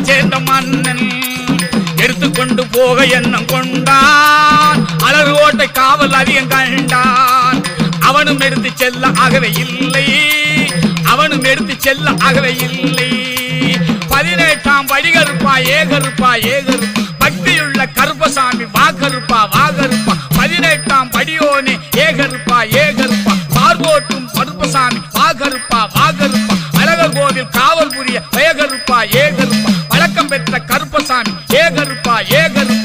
சேர்ந்த மன்னன் எடுத்துக்கொண்டு போக எண்ணம் கொண்டான். அலறு ஓட்டை காவல் அதிகம் கண்டான். அவனும் எடுத்து செல்ல ஆகவே இல்லை, அவனும் எடுத்து செல்ல ஆகவே இல்லை. 18ஆம் படி கருப்பா ஏகருப்பா ஏகருப்பா பக்தியுள்ள கருப்பசாமி வாகருப்பா வாகருப்பா 18ஆம் படியோனே ஏகருப்பா ஏகருப்பா பார்வோட்டும் கருப்பசாமி வாகருப்பா வாகருப்பா அழகர் கோவில் காவல் புரிய ஏகருப்பா ஏகருப்பா வழக்கம் பெற்ற கருப்பசாமி ஏகருப்பா ஏகருப்பா